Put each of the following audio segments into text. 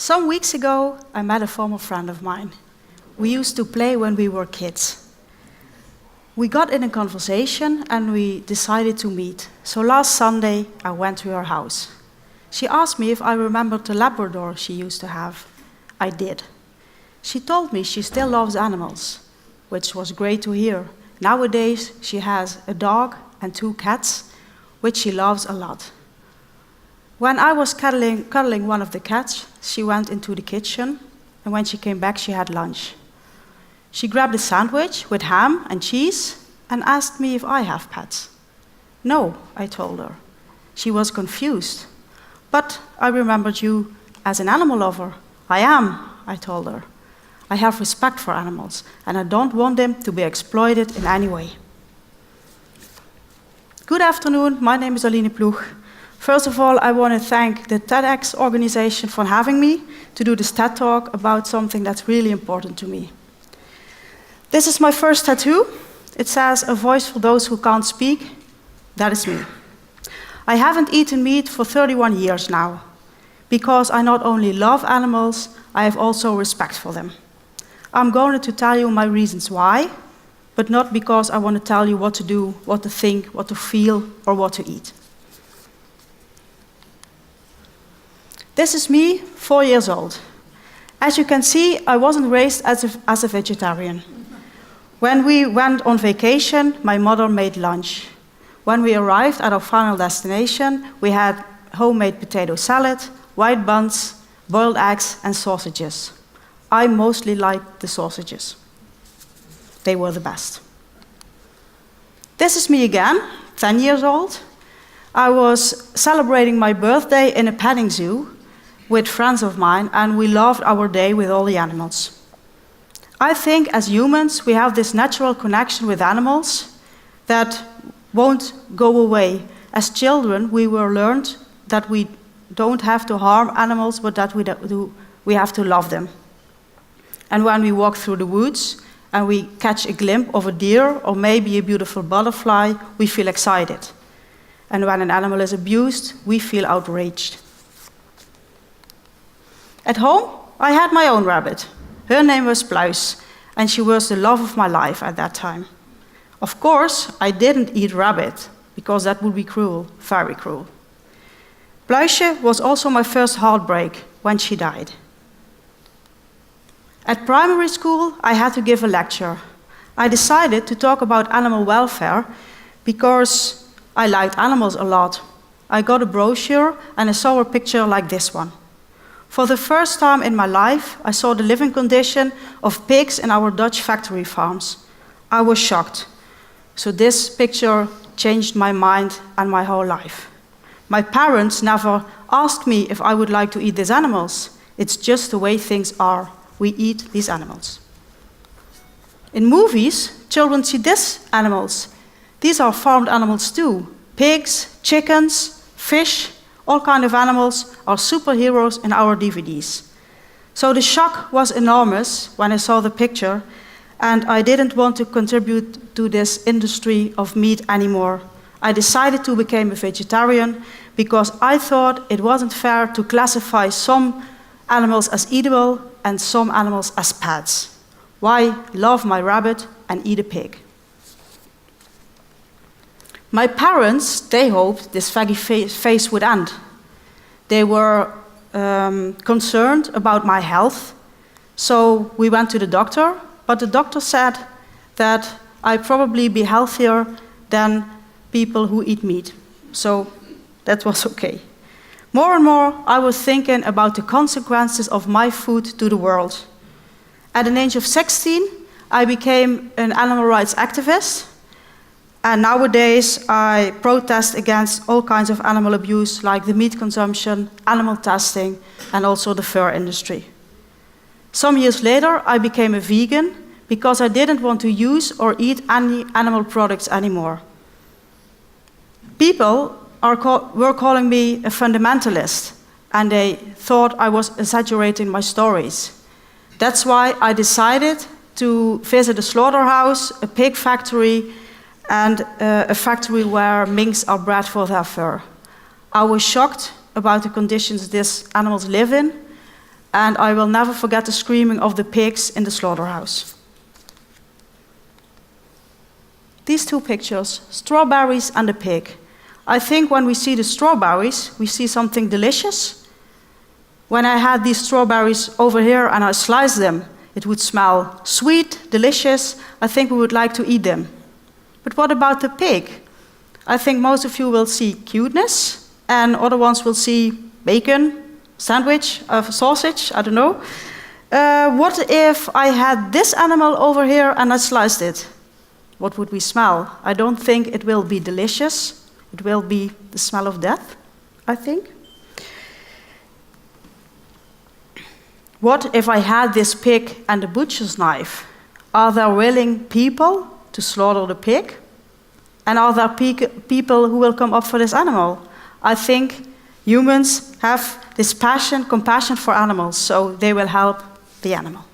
Some weeks ago, I met a former friend of mine. We used to play when we were kids. We got in a conversation and we decided to meet. So last Sunday, I went to her house. She asked me if I remembered the Labrador she used to have. I did. She told me she still loves animals, which was great to hear. Nowadays, she has a dog and 2 cats, which she loves a lot. When I was cuddling one of the cats, she went into the kitchen, and when she came back, she had lunch. She grabbed a sandwich with ham and cheese and asked me if I have pets. No, I told her. She was confused. But I remembered you as an animal lover. I am, I told her. I have respect for animals, and I don't want them to be exploited in any way. Good afternoon, my name is Aline Ploeg. First of all, I want to thank the TEDx organization for having me to do this TED Talk about something that's really important to me. This is my first tattoo. It says, "A voice for those who can't speak." That is me. I haven't eaten meat for 31 years now, because I not only love animals, I have also respect for them. I'm going to tell you my reasons why, but not because I want to tell you what to do, what to think, what to feel, or what to eat. This is me, 4 years old. As you can see, I wasn't raised as a vegetarian. When we went on vacation, my mother made lunch. When we arrived at our final destination, we had homemade potato salad, white buns, boiled eggs, and sausages. I mostly liked the sausages. They were the best. This is me again, 10 years old. I was celebrating my birthday in a petting zoo with friends of mine, and we loved our day with all the animals. I think as humans, we have this natural connection with animals that won't go away. As children, we were learned that we don't have to harm animals, but that we have to love them. And when we walk through the woods and we catch a glimpse of a deer or maybe a beautiful butterfly, we feel excited. And when an animal is abused, we feel outraged. At home, I had my own rabbit. Her name was Ploeg, and she was the love of my life at that time. Of course, I didn't eat rabbit, because that would be cruel, very cruel. Ploeg was also my first heartbreak when she died. At primary school, I had to give a lecture. I decided to talk about animal welfare because I liked animals a lot. I got a brochure and I saw a picture like this one. For the first time in my life, I saw the living condition of pigs in our Dutch factory farms. I was shocked. So this picture changed my mind and my whole life. My parents never asked me if I would like to eat these animals. It's just the way things are. We eat these animals. In movies, children see these animals. These are farmed animals too. Pigs, chickens, fish, all kinds of animals are superheroes in our DVDs. So the shock was enormous when I saw the picture, and I didn't want to contribute to this industry of meat anymore. I decided to become a vegetarian because I thought it wasn't fair to classify some animals as edible and some animals as pets. Why love my rabbit and eat a pig? My parents, they hoped this veggie phase would end. They were concerned about my health, so we went to the doctor, but the doctor said that I'd probably be healthier than people who eat meat. So that was okay. More and more, I was thinking about the consequences of my food to the world. At an age of 16, I became an animal rights activist. And nowadays, I protest against all kinds of animal abuse, like the meat consumption, animal testing, and also the fur industry. Some years later, I became a vegan because I didn't want to use or eat any animal products anymore. People were calling me a fundamentalist, and they thought I was exaggerating my stories. That's why I decided to visit a slaughterhouse, a pig factory, and a factory where minks are bred for their fur. I was shocked about the conditions these animals live in, and I will never forget the screaming of the pigs in the slaughterhouse. These two pictures, strawberries and a pig. I think when we see the strawberries, we see something delicious. When I had these strawberries over here and I sliced them, it would smell sweet, delicious. I think we would like to eat them. But what about the pig? I think most of you will see cuteness, and other ones will see bacon, sandwich, sausage, I don't know. What if I had this animal over here and I sliced it? What would we smell? I don't think it will be delicious. It will be the smell of death, I think. What if I had this pig and a butcher's knife? Are there willing people to slaughter the pig? And are there people who will come up for this animal? I think humans have this passion, compassion for animals, so they will help the animal.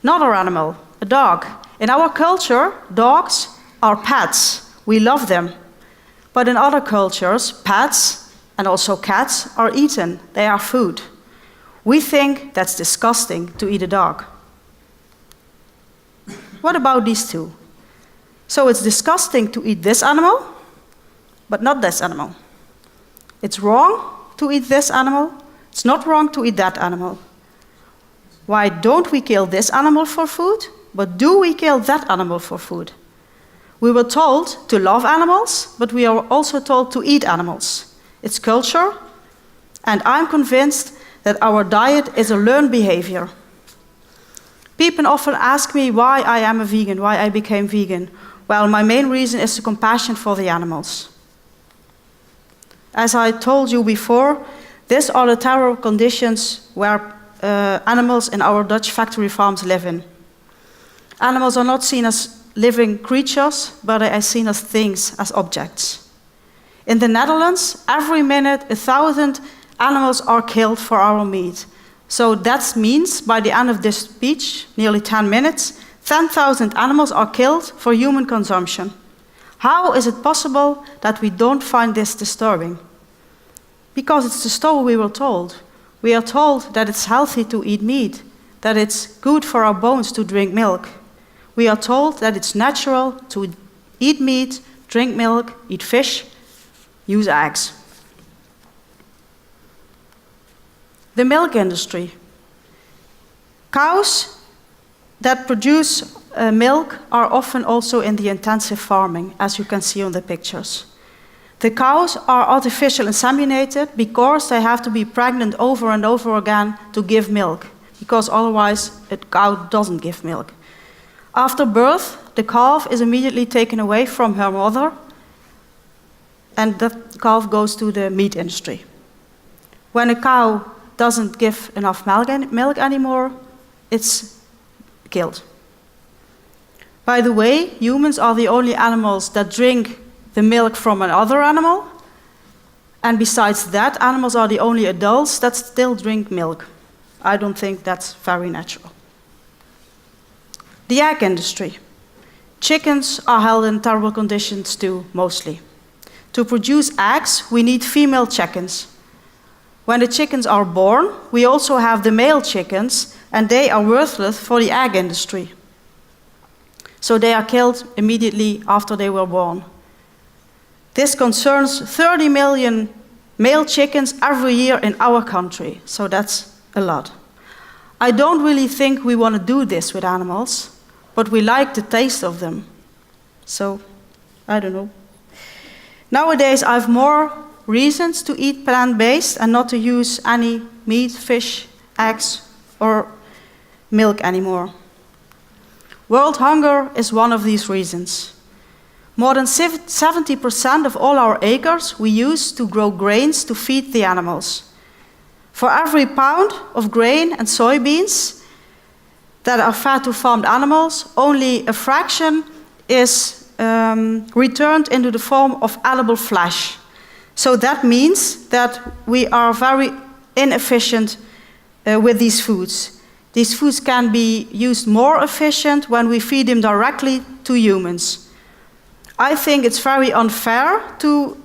Another animal, a dog. In our culture, dogs are pets. We love them. But in other cultures, pets and also cats are eaten. They are food. We think that's disgusting to eat a dog. What about these two? So it's disgusting to eat this animal, but not this animal. It's wrong to eat this animal. It's not wrong to eat that animal. Why don't we kill this animal for food, but do we kill that animal for food? We were told to love animals, but we are also told to eat animals. It's culture, and I'm convinced that our diet is a learned behavior. People often ask me why I am a vegan, why I became vegan. Well, my main reason is the compassion for the animals. As I told you before, these are the terrible conditions where animals in our Dutch factory farms live in. Animals are not seen as living creatures, but they are seen as things, as objects. In the Netherlands, every minute 1,000 animals are killed for our meat. So that means by the end of this speech, nearly 10 minutes, 10,000 animals are killed for human consumption. How is it possible that we don't find this disturbing? Because it's the story we were told. We are told that it's healthy to eat meat, that it's good for our bones to drink milk. We are told that it's natural to eat meat, drink milk, eat fish, use eggs. The milk industry. Cows that produce milk are often also in the intensive farming, as you can see on the pictures. The cows are artificially inseminated because they have to be pregnant over and over again to give milk, because otherwise a cow doesn't give milk. After birth, the calf is immediately taken away from her mother, and the calf goes to the meat industry. When a cow doesn't give enough milk anymore, it's killed. By the way, humans are the only animals that drink the milk from another animal, and besides that, animals are the only adults that still drink milk. I don't think that's very natural. The egg industry. Chickens are held in terrible conditions too, mostly. To produce eggs, we need female chickens. When the chickens are born, we also have the male chickens, and they are worthless for the egg industry. So they are killed immediately after they were born. This concerns 30 million male chickens every year in our country, so that's a lot. I don't really think we want to do this with animals, but we like the taste of them. So, I don't know. Nowadays, I have more reasons to eat plant-based and not to use any meat, fish, eggs, or milk anymore. World hunger is one of these reasons. More than 70% of all our acres we use to grow grains to feed the animals. For every pound of grain and soybeans that are fed to farmed animals, only a fraction is returned into the form of edible flesh. So that means that we are very inefficient with these foods. These foods can be used more efficient when we feed them directly to humans. I think it's very unfair to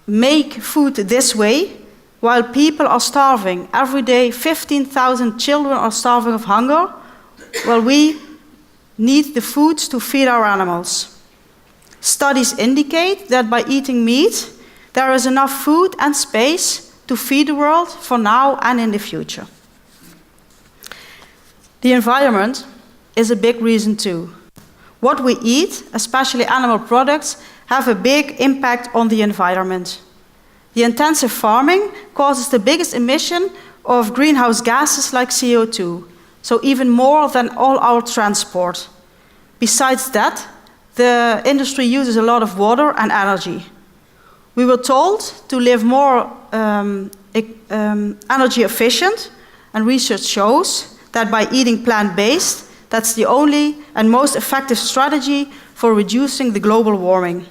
make food this way, while people are starving. Every day, 15,000 children are starving of hunger, while we need the foods to feed our animals. Studies indicate that by eating meat, there is enough food and space to feed the world for now and in the future. The environment is a big reason too. What we eat, especially animal products, have a big impact on the environment. The intensive farming causes the biggest emission of greenhouse gases like CO2, so even more than all our transport. Besides that, the industry uses a lot of water and energy. We were told to live more energy efficient, and research shows that by eating plant-based, that's the only and most effective strategy for reducing the global warming.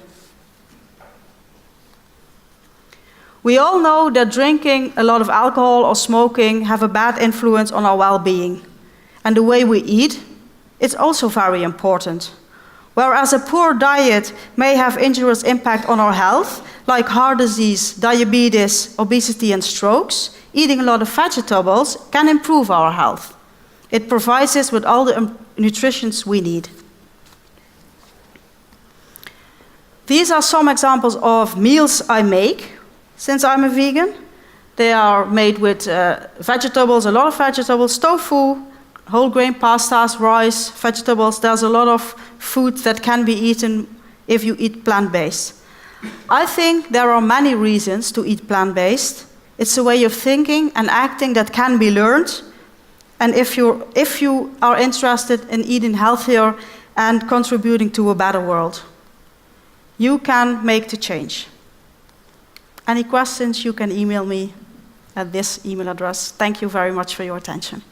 We all know that drinking a lot of alcohol or smoking have a bad influence on our well-being. And the way we eat is also very important. Whereas a poor diet may have injurious impact on our health, like heart disease, diabetes, obesity, and strokes, eating a lot of vegetables can improve our health. It provides us with all the nutrition we need. These are some examples of meals I make since I'm a vegan. They are made with vegetables, a lot of vegetables, tofu, whole grain pastas, rice, vegetables. There's a lot of food that can be eaten if you eat plant-based. I think there are many reasons to eat plant-based. It's a way of thinking and acting that can be learned. And if you are interested in eating healthier and contributing to a better world, you can make the change. Any questions, you can email me at this email address. Thank you very much for your attention.